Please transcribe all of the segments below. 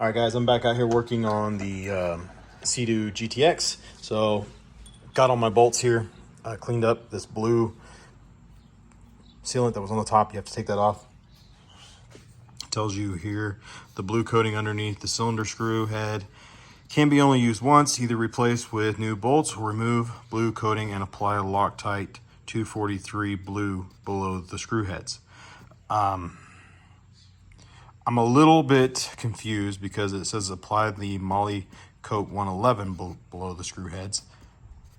All right, guys, I'm back out here working on the Seadoo GTX. So got all my bolts here. I cleaned up this blue sealant that was on the top. You have to take that off. It tells you here the blue coating underneath the cylinder screw head can be only used once, either replace with new bolts or remove blue coating and apply a Loctite 243 blue below the screw heads. I'm a little bit confused because it says apply the Moly Coat 111 below the screw heads.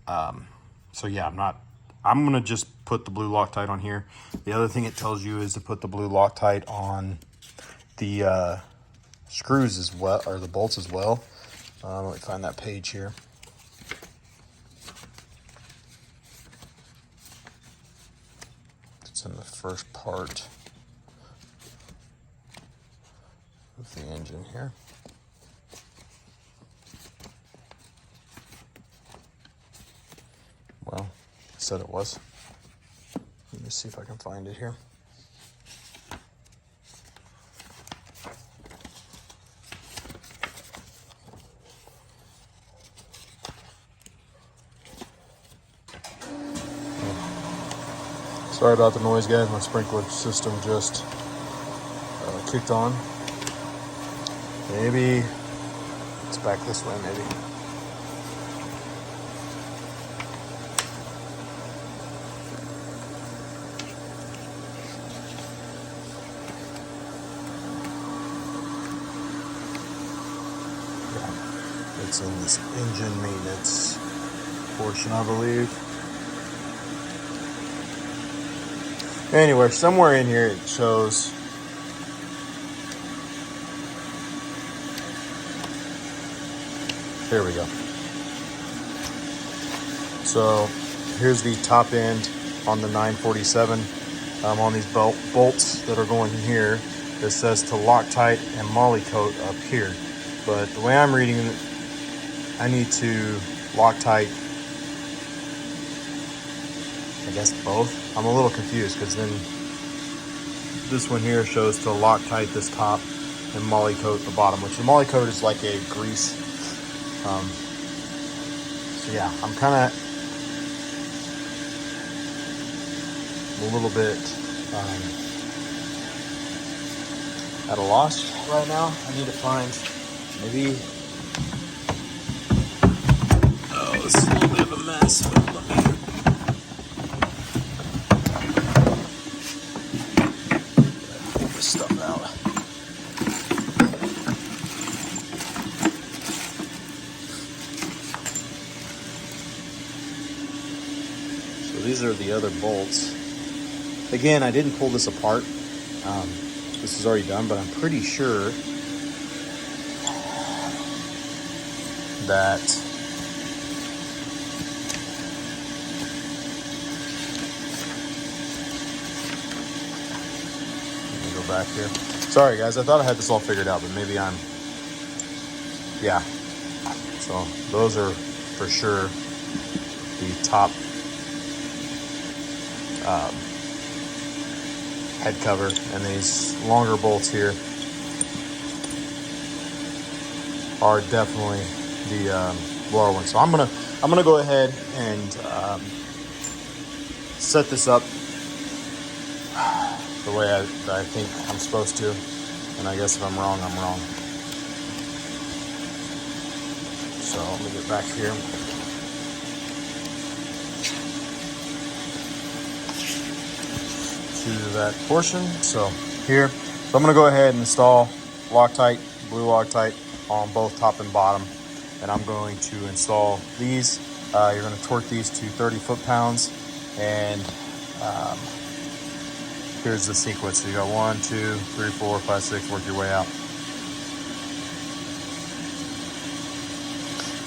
So yeah, I'm gonna just put the blue Loctite on here. The other thing it tells you is to put the blue Loctite on the screws as well, or the bolts as well. Let me find that page here. It's in the first part of the engine here. Well, I said it was. Let me see if I can find it here. Sorry about the noise, guys. My sprinkler system just kicked on. Maybe it's back this way, maybe. Yeah, it's in this engine maintenance portion, I believe. Anyway, somewhere in here it shows there we go. So here's the top end on the 947 on these bolts that are going in here. It says to Loctite and Moly Coat up here, but the way I'm reading it, I need to Loctite, I guess both. I'm a little confused because then this one here shows to Loctite this top and Moly Coat the bottom, which the Moly Coat is like a grease. So yeah, I'm kind of a little bit at a loss right now. I need to find maybe, oh, this is a little bit of a mess, but let me pull this stuff out. These are the other bolts. Again, I didn't pull this apart. This is already done, but I'm pretty sure that let me go back here. Sorry guys, I thought I had this all figured out, but maybe I'm, yeah. So those are for sure the top head cover, and these longer bolts here are definitely the lower ones. So I'm gonna go ahead and set this up the way I think I'm supposed to, and I guess if I'm wrong, I'm wrong. So let me get back here. To that portion. So here, so I'm going to go ahead and install Loctite, blue Loctite on both top and bottom, and I'm going to install these. You're going to torque these to 30 foot-pounds, and here's the sequence. So you got 1, 2, 3, 4, 5, 6. Work your way out.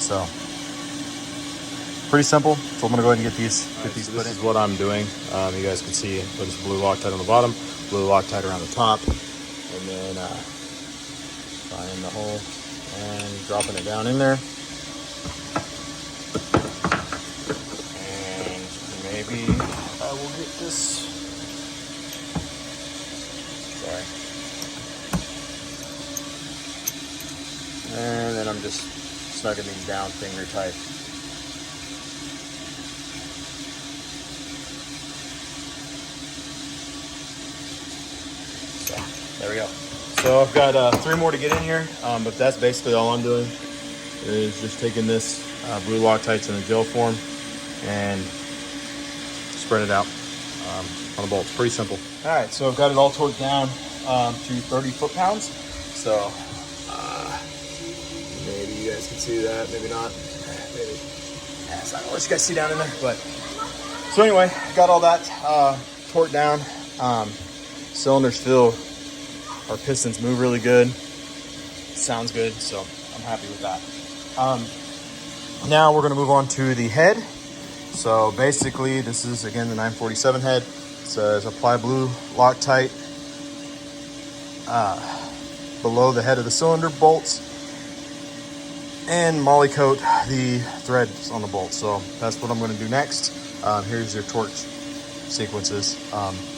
So pretty simple. So I'm gonna go ahead and get these put in. This is what I'm doing. You guys can see put this blue Loctite on the bottom, blue Loctite around the top, and then finding the hole and dropping it down in there. And maybe I will get this. Sorry. And then I'm just snugging these down finger tight. So, there we go. So I've got 3 more to get in here, but that's basically all I'm doing is just taking this blue Loctites in a gel form and spread it out on the bolts. Pretty simple. All right, so I've got it all torqued down to 30 foot-pounds. So maybe you guys can see that, maybe not. Maybe. Yeah, so I don't know what you guys see down in there, but so anyway, got all that torqued down. Cylinders feel, our pistons move really good. Sounds good, so I'm happy with that. Now we're gonna move on to the head. So basically, this is again the 947 head. It says apply blue Loctite below the head of the cylinder bolts and moly coat the threads on the bolts. So that's what I'm going to do next. Here's your torque sequences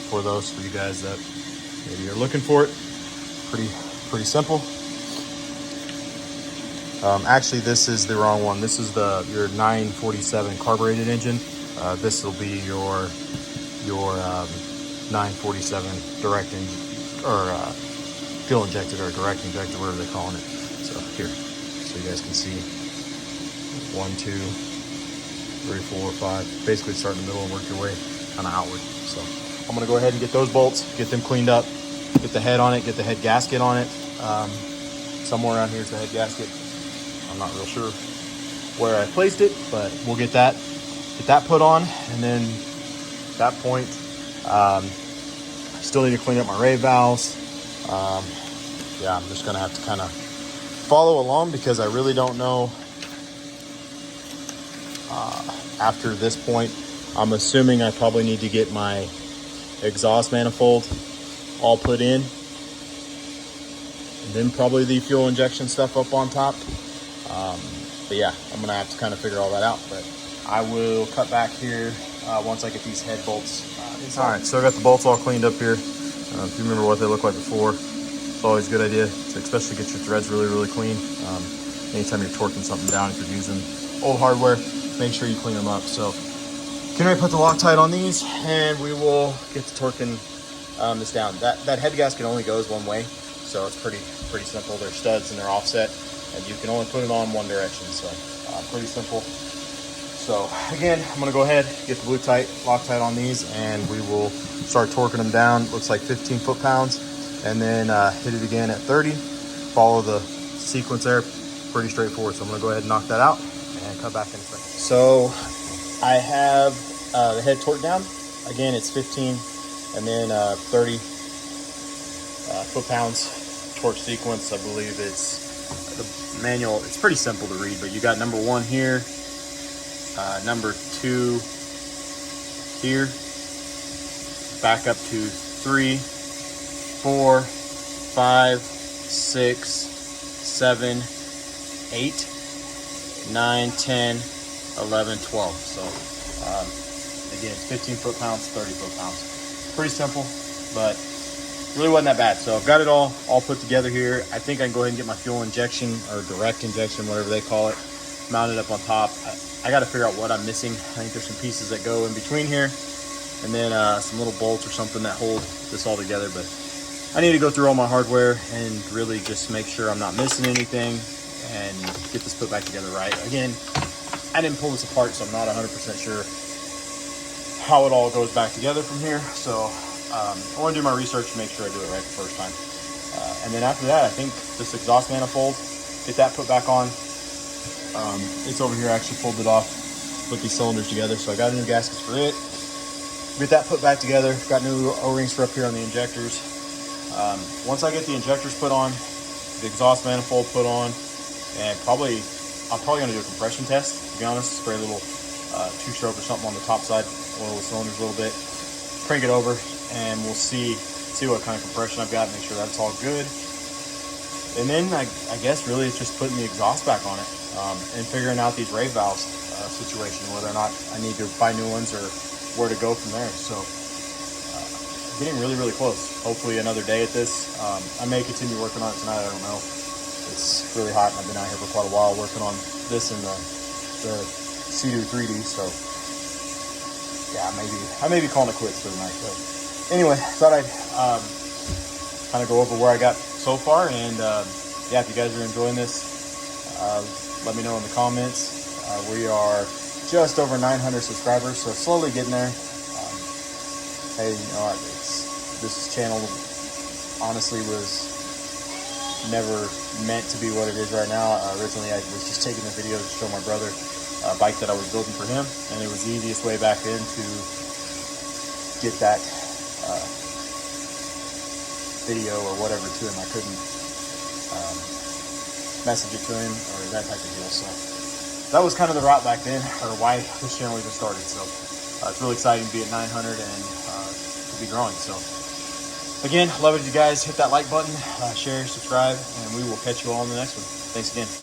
for those for you guys that maybe are looking for it. Pretty simple. Actually, this is the wrong one. This is your 947 carbureted engine. This will be your 947 direct engine or fuel injected or direct injected, whatever they're calling it. So here, so you guys can see 1, 2, 3, 4, 5. Basically start in the middle and work your way kind of outward. So I'm gonna go ahead and get those bolts, get them cleaned up, get the head on it, get the head gasket on it. Somewhere around here is the head gasket. I'm not real sure where I placed it, but we'll get that put on, and then at that point, I still need to clean up my rave valves. Yeah, I'm just gonna have to kind of follow along because I really don't know. After this point, I'm assuming I probably need to get my exhaust manifold all put in, and then probably the fuel injection stuff up on top. But yeah, I'm gonna have to kind of figure all that out, but I will cut back here once I get these head bolts inside. All right, so I got the bolts all cleaned up here. If you remember what they looked like before, it's always a good idea to especially get your threads really clean. Anytime you're torquing something down, if you're using old hardware, make sure you clean them up. So can I put the Loctite on these, and we will get to torquing this down. That head gasket only goes one way, so it's pretty simple. They're studs and they're offset, and you can only put it on one direction. So pretty simple. So again, I'm gonna go ahead, get the blue Loctite on these, and we will start torquing them down. Looks like 15 foot-pounds, and then hit it again at 30. Follow the sequence there, pretty straightforward. So I'm gonna go ahead and knock that out and cut back in a second. So I have the head torqued down. Again, it's 15 and then 30 foot-pounds torque sequence. I believe it's the manual. It's pretty simple to read, but you got number 1 here, number 2 here, back up to 3, 4, 5, 6, 7, 8, 9, 10, 11, 12. So again, it's 15 foot-pounds, 30 foot-pounds. Pretty simple, but really wasn't that bad. So I've got it all put together here. I think I can go ahead and get my fuel injection or direct injection, whatever they call it, mounted up on top. I got to figure out what I'm missing. I think there's some pieces that go in between here, and then some little bolts or something that hold this all together. But I need to go through all my hardware and really just make sure I'm not missing anything and get this put back together right. Again, I didn't pull this apart, so I'm not 100% sure how it all goes back together from here. So I want to do my research to make sure I do it right the first time. And then after that, I think this exhaust manifold, get that put back on. It's over here. I actually pulled it off, put these cylinders together. So I got new gaskets for it. Get that put back together. Got new O-rings for up here on the injectors. Once I get the injectors put on, the exhaust manifold put on, and I'm probably going to do a compression test, to be honest. Spray a little 2-stroke or something on the top side, oil the cylinders a little bit, crank it over, and we'll see what kind of compression I've got, make sure that's all good. And then I guess really it's just putting the exhaust back on it and figuring out these rave valves situation, whether or not I need to buy new ones or where to go from there. So getting really close. Hopefully another day at this. I may continue working on it tonight, I don't know. It's really hot, and I've been out here for quite a while working on this and the Seadoo 3D. So yeah, I may be calling it quits for the night. But anyway, thought I'd kind of go over where I got so far, and yeah, if you guys are enjoying this, let me know in the comments. We are just over 900 subscribers, so slowly getting there. Hey, you know, this channel honestly was never meant to be what it is right now. Originally, I was just taking the video to show my brother a bike that I was building for him, and it was the easiest way back then to get that video or whatever to him. I couldn't message it to him or that type of deal. So that was kind of the route back then, or why this channel even started. So it's really exciting to be at 900 and to be growing. So again, love it if you guys hit that like button, share, subscribe, and we will catch you all in the next one. Thanks again.